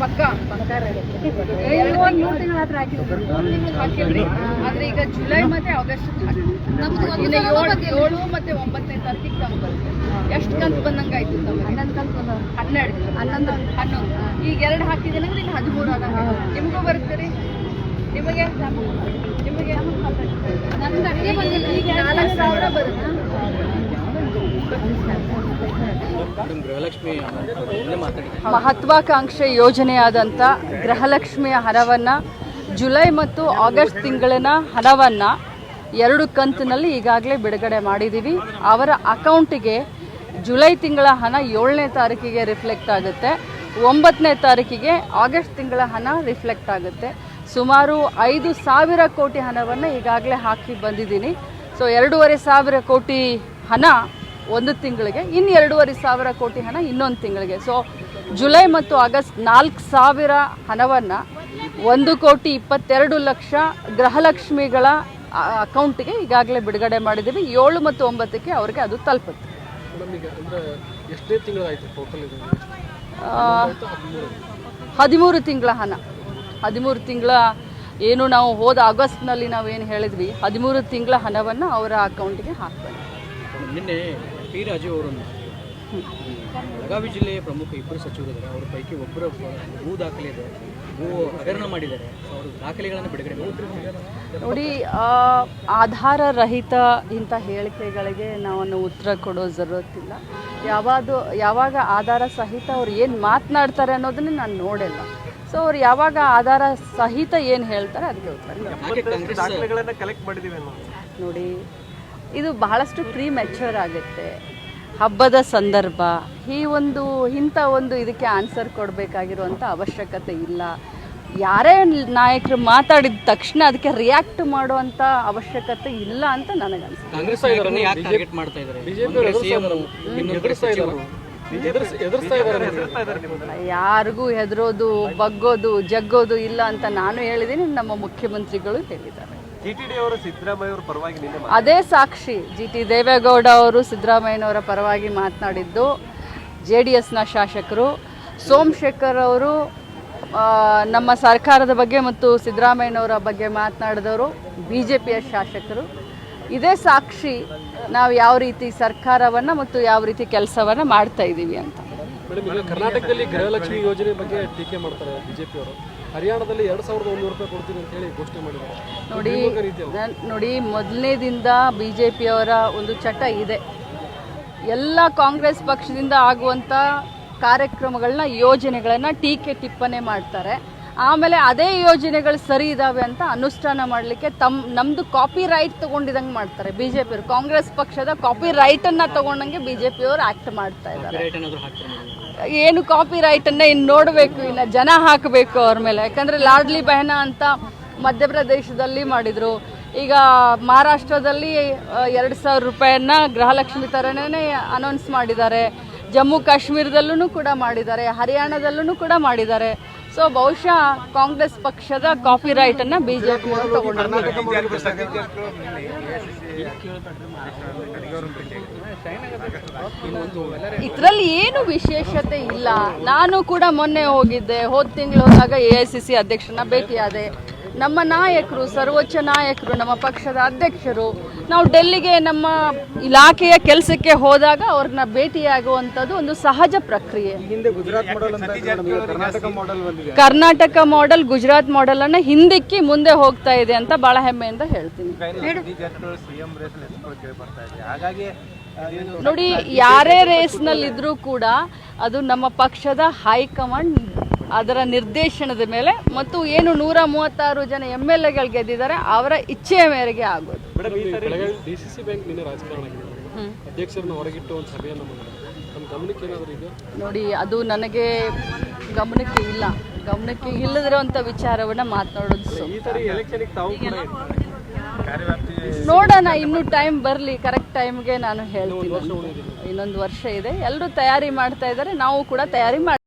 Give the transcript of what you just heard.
ಪಕ್ಕ ಹಾಕಿದ್ರಿ. ಆದ್ರೆ ಈಗ ಜುಲೈ ಮತ್ತೆ ಆಗಸ್ಟ್ 7 ಮತ್ತೆ 9ನೇ ತಾರೀಕಿಗೆ ತಮ್ಮ ಬರುತ್ತೆ. ಎಷ್ಟು ಕಂತು ಬಂದಂಗಾಯ್ತು? 11 ಈಗ 2 ಹಾಕಿದ್ದೇನೆ ಅಂದ್ರೆ ಇನ್ನು 13 ನಿಮಗೂ ಬರುತ್ತೆ. ನಿಮಗೆ 4,000 ಬರುತ್ತೆ. ಮಹತ್ವಾಕಾಂಕ್ಷೆ ಯೋಜನೆಯಾದಂಥ ಗೃಹಲಕ್ಷ್ಮಿಯ ಹಣವನ್ನು ಜುಲೈ ಮತ್ತು ಆಗಸ್ಟ್ ತಿಂಗಳಿನ ಹಣವನ್ನು 2 ಕಂತಿನಲ್ಲಿ ಈಗಾಗಲೇ ಬಿಡುಗಡೆ ಮಾಡಿದ್ದೀವಿ. ಅವರ ಅಕೌಂಟಿಗೆ ಜುಲೈ ತಿಂಗಳ ಹಣ 7ನೇ ತಾರೀಕಿಗೆ ರಿಫ್ಲೆಕ್ಟ್ ಆಗುತ್ತೆ, 9ನೇ ತಾರೀಕಿಗೆ ಆಗಸ್ಟ್ ತಿಂಗಳ ಹಣ ರಿಫ್ಲೆಕ್ಟ್ ಆಗುತ್ತೆ. ಸುಮಾರು 5,000 ಕೋಟಿ ಹಣವನ್ನು ಈಗಾಗಲೇ ಹಾಕಿ ಬಂದಿದ್ದೀನಿ. ಸೊ 2,500 ಕೋಟಿ ಹಣ ಒಂದು ತಿಂಗಳಿಗೆ, ಇನ್ನು 2,500 ಕೋಟಿ ಹಣ ಇನ್ನೊಂದು ತಿಂಗಳಿಗೆ. ಸೊ ಜುಲೈ ಮತ್ತು ಆಗಸ್ಟ್ 4,000 ಹಣವನ್ನು 1,22,00,000 ಗೃಹಲಕ್ಷ್ಮಿಗಳ ಅಕೌಂಟ್ಗೆ ಈಗಾಗಲೇ ಬಿಡುಗಡೆ ಮಾಡಿದ್ದೀವಿ. 7 ಮತ್ತು 9ಕ್ಕೆ ಅವರಿಗೆ ಅದು ತಲುಪುತ್ತೆ. 13 ತಿಂಗಳ ಹಣ, 13 ತಿಂಗಳ ಏನು ನಾವು ಹೋದ ಆಗಸ್ಟ್ನಲ್ಲಿ ನಾವೇನು ಹೇಳಿದ್ವಿ, 13 ತಿಂಗಳ ಹಣವನ್ನು ಅವರ ಅಕೌಂಟ್ಗೆ ಹಾಕ್ಬೇಕು. ನಿನ್ನೆ ಟಿ ರಾಜು ಅವರನ್ನು ಬೆಳಗಾವಿ ಜಿಲ್ಲೆಯ ಪ್ರಮುಖ 2 ಸಚಿವರಿದ್ದಾರೆ. ಅವರ ಪೈಕಿ ಒಬ್ಬರ ಭೂ ದಾಖಲೆ ಇದೆ, ಭೂ ಹಗರಣ ಮಾಡಿದ್ದಾರೆ. ಅವರು ದಾಖಲೆಗಳನ್ನು ಬಿಡುಗಡೆ ಮಾಡಿದ್ದಾರೆ. ನೋಡಿ, ಆಧಾರ ರಹಿತ ಇಂಥ ಹೇಳಿಕೆಗಳಿಗೆ ನಾವನ್ನು ಉತ್ತರ ಕೊಡೋ ಜರೂರತ್ತಿಲ್ಲ. ಯಾವಾಗ ಆಧಾರ ಸಹಿತ ಅವ್ರು ಏನು ಮಾತನಾಡ್ತಾರೆ ಅನ್ನೋದನ್ನ ನಾನು ನೋಡಿಲ್ಲ. ಸೊ ಅವ್ರು ಯಾವಾಗ ಆಧಾರ ಸಹಿತ ಏನು ಹೇಳ್ತಾರೆ ಅದಕ್ಕೆ ಉತ್ತರ. ನೋಡಿ, ಇದು ಬಹಳಷ್ಟು ಪ್ರೀಮೆಚ್ಯೂರ್ ಆಗುತ್ತೆ. ಹಬ್ಬದ ಸಂದರ್ಭ ಇಂಥ ಒಂದು ಇದಕ್ಕೆ ಆನ್ಸರ್ ಕೊಡಬೇಕಾಗಿರುವಂಥ ಅವಶ್ಯಕತೆ ಇಲ್ಲ. ಯಾರೇ ನಾಯಕರು ಮಾತಾಡಿದ ತಕ್ಷಣ ಅದಕ್ಕೆ ರಿಯಾಕ್ಟ್ ಮಾಡುವಂಥ ಅವಶ್ಯಕತೆ ಇಲ್ಲ ಅಂತ ನನಗನ್ಸುತ್ತೆ. ಯಾರಿಗೂ ಹೆದರೋದು, ಬಗ್ಗೋದು, ಜಗ್ಗೋದು ಇಲ್ಲ ಅಂತ ನಾನು ಹೇಳಿದ್ದೀನಿ, ನಮ್ಮ ಮುಖ್ಯಮಂತ್ರಿಗಳು ಹೇಳಿದ್ದಾರೆ. ಅದೇ ಸಾಕ್ಷಿ. ಜಿಟಿ ದೇವೇಗೌಡ ಅವರು ಸಿದ್ದರಾಮಯ್ಯನವರ ಪರವಾಗಿ ಮಾತನಾಡಿದ್ದು JDSನ ಶಾಸಕರು, ಸೋಮಶೇಖರ್ ಅವರು ನಮ್ಮ ಸರ್ಕಾರದ ಬಗ್ಗೆ ಮತ್ತು ಸಿದ್ದರಾಮಯ್ಯನವರ ಬಗ್ಗೆ ಮಾತನಾಡಿದವರು BJPಯ ಶಾಸಕರು. ಇದೇ ಸಾಕ್ಷಿ ನಾವು ಯಾವ ರೀತಿ ಸರ್ಕಾರವನ್ನು ಮತ್ತು ಯಾವ ರೀತಿ ಕೆಲಸವನ್ನು ಮಾಡ್ತಾ ಇದ್ದೀವಿ ಅಂತ. ಕರ್ನಾಟಕದಲ್ಲಿ ಗೃಹಲಕ್ಷ್ಮಿ ಯೋಜನೆ ಬಗ್ಗೆ ಟೀಕೆ ಮಾಡ್ತಾರೆ ಬಿಜೆಪಿಯವರು. ಹರಿಯಾಣದಲ್ಲಿ 2,100 ರೂಪಾಯಿ ಕೊಡ್ತೀನಿ ಅಂತ ಹೇಳಿ ಘೋಷಣೆ ಮಾಡಿದ್ದಾರೆ. ನೋಡಿ, ಮೊದಲನೇದಿಂದ BJPಯವರ ಒಂದು ಚಟ ಇದೆ. ಎಲ್ಲ ಕಾಂಗ್ರೆಸ್ ಪಕ್ಷದಿಂದ ಆಗುವಂಥ ಕಾರ್ಯಕ್ರಮಗಳನ್ನ, ಯೋಜನೆಗಳನ್ನು ಟೀಕೆ ಟಿಪ್ಪಣೆ ಮಾಡ್ತಾರೆ. ಆಮೇಲೆ ಅದೇ ಯೋಜನೆಗಳು ಸರಿ ಇದ್ದಾವೆ ಅಂತ ಅನುಷ್ಠಾನ ಮಾಡಲಿಕ್ಕೆ ನಮ್ಮದು ಕಾಪಿ ರೈಟ್ ತೊಗೊಂಡಿದಂಗೆ ಮಾಡ್ತಾರೆ BJPಯವರು. ಕಾಂಗ್ರೆಸ್ ಪಕ್ಷದ ಕಾಪಿ ರೈಟನ್ನು ತೊಗೊಂಡಂಗೆ BJPಯವರು ಆ್ಯಕ್ಟ್ ಮಾಡ್ತಾ ಇದ್ದಾರೆ. ಏನು ಕಾಪಿ ರೈಟನ್ನು ಇನ್ನು ನೋಡಬೇಕು, ಇನ್ನು ಜನ ಹಾಕಬೇಕು ಅವ್ರ ಮೇಲೆ. ಯಾಕಂದರೆ ಲಾಡ್ಲಿ ಬೆಹನಾ ಅಂತ ಮಧ್ಯಪ್ರದೇಶದಲ್ಲಿ ಮಾಡಿದರು. ಈಗ ಮಹಾರಾಷ್ಟ್ರದಲ್ಲಿ 2,000 ರೂಪಾಯಿಯನ್ನ ಗೃಹಲಕ್ಷ್ಮಿ ಥರನೇ ಅನೌನ್ಸ್ ಮಾಡಿದ್ದಾರೆ. ಜಮ್ಮು ಕಾಶ್ಮೀರದಲ್ಲೂ ಕೂಡ ಮಾಡಿದ್ದಾರೆ, ಹರಿಯಾಣದಲ್ಲೂ ಕೂಡ ಮಾಡಿದ್ದಾರೆ. ಸೊ ಬಹುಶಃ ಕಾಂಗ್ರೆಸ್ ಪಕ್ಷದ ಕಾಪಿ ರೈಟನ್ನು BJP ತಗೊಂಡಿದ್ದಾರೆ. ಇದರಲ್ಲಿ ಏನು ವಿಶೇಷತೆ ಇಲ್ಲ. ನಾನು ಕೂಡ ಮೊನ್ನೆ ಹೋಗಿದ್ದೆ, ಹೋದ ತಿಂಗಳು ಹೋದಾಗ AICC ಅಧ್ಯಕ್ಷರನ್ನ ಭೇಟಿಯಾದೆ. ನಮ್ಮ ನಾಯಕರು, ಸರ್ವೋಚ್ಚ ನಾಯಕರು, ನಮ್ಮ ಪಕ್ಷದ ಅಧ್ಯಕ್ಷರು, ನಾವು ಡೆಲ್ಲಿಗೆ ನಮ್ಮ ಇಲಾಖೆಯ ಕೆಲಸಕ್ಕೆ ಹೋದಾಗ ಅವ್ರನ್ನ ಭೇಟಿಯಾಗುವಂಥದ್ದು ಒಂದು ಸಹಜ ಪ್ರಕ್ರಿಯೆ. ಕರ್ನಾಟಕ ಮಾಡೆಲ್, ಗುಜರಾತ್ ಮಾಡೆಲ್ ಅನ್ನ ಹಿಂದಿಕ್ಕಿ ಮುಂದೆ ಹೋಗ್ತಾ ಇದೆ ಅಂತ ಬಹಳ ಹೆಮ್ಮೆಯಿಂದ ಹೇಳ್ತೀನಿ. ನೋಡಿ, ಯಾರೇ ರೇಸ್ನಲ್ಲಿದ್ರೂ ಕೂಡ ಅದು ನಮ್ಮ ಪಕ್ಷದ ಹೈಕಮಾಂಡ್ ಅದರ ನಿರ್ದೇಶನದ ಮೇಲೆ ಮತ್ತು ಏನು 136 ಜನ MLAಗಳು ಗೆದ್ದಿದ್ದಾರೆ ಅವರ ಇಚ್ಛೆಯ ಮೇರೆಗೆ ಆಗೋದು. DCC ಬ್ಯಾಂಕ್ ನಿನ್ನೆ ರಾಜಕಾರಣ ಅಧ್ಯಕ್ಷರನ್ನ ಹೊರಗಿಟ್ಟು ಒಂದು ಸಭೆಯನ್ನು ಮಾಡಿದ್ರು. ನಮ್ಮ ಗಮನಕ್ಕೆ ಏನಾದರೂ ಇದೆ? ನೋಡಿ, ಅದು ನನಗೆ ಗಮನಕ್ಕೆ ಇಲ್ಲದಿರುವಂಥ ವಿಚಾರವನ್ನು ಮಾತನಾಡೋದು. ನೋಡೋಣ, ಇನ್ನೂ ಟೈಮ್ ಬರಲಿ, ಕರೆಕ್ಟ್ ಟೈಮ್ಗೆ ನಾನು ಹೇಳ್ತೀನಿ. ಇನ್ನೊಂದು ವರ್ಷ ಇದೆ, ಎಲ್ಲರೂ ತಯಾರಿ ಮಾಡ್ತಾ ಇದ್ದಾರೆ, ನಾವು ಕೂಡ ತಯಾರಿ